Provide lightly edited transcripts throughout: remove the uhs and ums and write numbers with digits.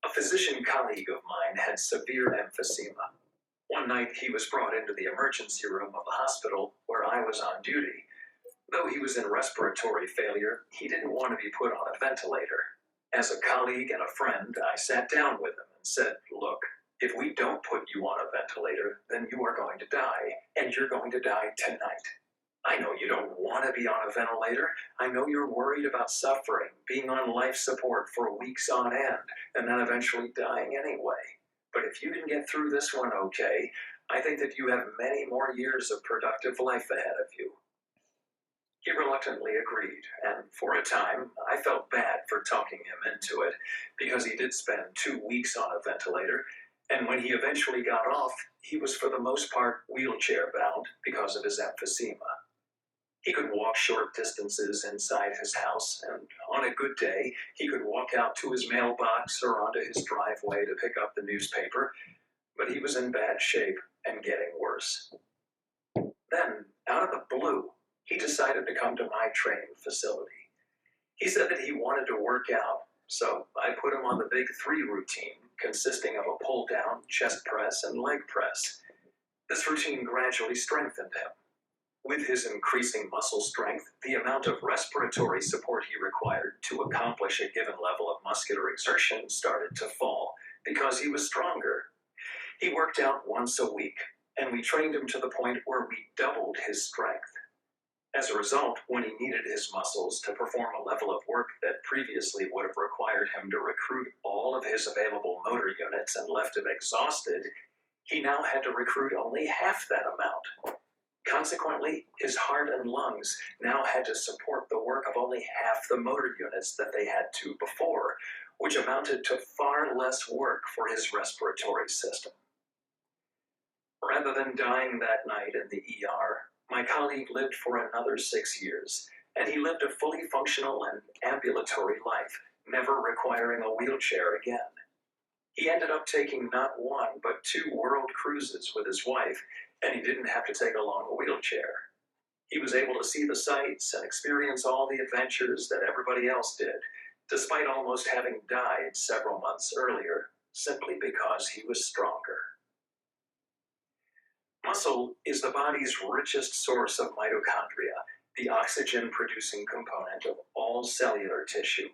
A physician colleague of mine had severe emphysema. One night he was brought into the emergency room of the hospital where I was on duty. Though he was in respiratory failure, he didn't want to be put on a ventilator. As a colleague and a friend, I sat down with him and said, "Look, if we don't put you on a ventilator, then you are going to die, and you're going to die tonight. I know you don't want to be on a ventilator. I know you're worried about suffering, being on life support for weeks on end, and then eventually dying anyway. But if you can get through this one okay, I think that you have many more years of productive life ahead of you." He reluctantly agreed, and for a time, I felt bad for talking him into it, because he did spend 2 weeks on a ventilator, and when he eventually got off, he was for the most part wheelchair-bound because of his emphysema. He could walk short distances inside his house, and on a good day, he could walk out to his mailbox or onto his driveway to pick up the newspaper, but he was in bad shape and getting worse. Then, out of the blue, he decided to come to my training facility. He said that he wanted to work out, so I put him on the Big 3 routine, consisting of a pull-down, chest press, and leg press. This routine gradually strengthened him. With his increasing muscle strength, the amount of respiratory support he required to accomplish a given level of muscular exertion started to fall, because he was stronger. He worked out once a week, and we trained him to the point where we doubled his strength. As a result, when he needed his muscles to perform a level of work that previously would have required him to recruit all of his available motor units and left him exhausted, he now had to recruit only half that amount. Consequently, his heart and lungs now had to support the work of only half the motor units that they had to before, which amounted to far less work for his respiratory system. Rather than dying that night in the ER, my colleague lived for another 6 years, and he lived a fully functional and ambulatory life, never requiring a wheelchair again. He ended up taking not one, but 2 world cruises with his wife, and he didn't have to take along a wheelchair. He was able to see the sights and experience all the adventures that everybody else did, despite almost having died several months earlier, simply because he was stronger. Muscle is the body's richest source of mitochondria, the oxygen-producing component of all cellular tissue.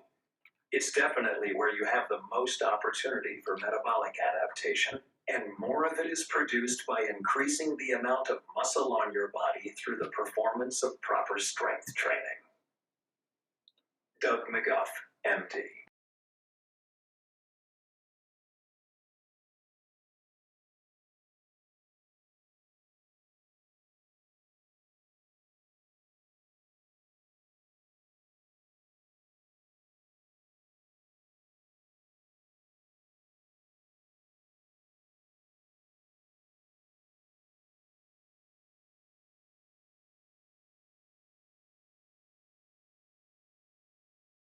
It's definitely where you have the most opportunity for metabolic adaptation, and more of it is produced by increasing the amount of muscle on your body through the performance of proper strength training. Dr McGuff, MD.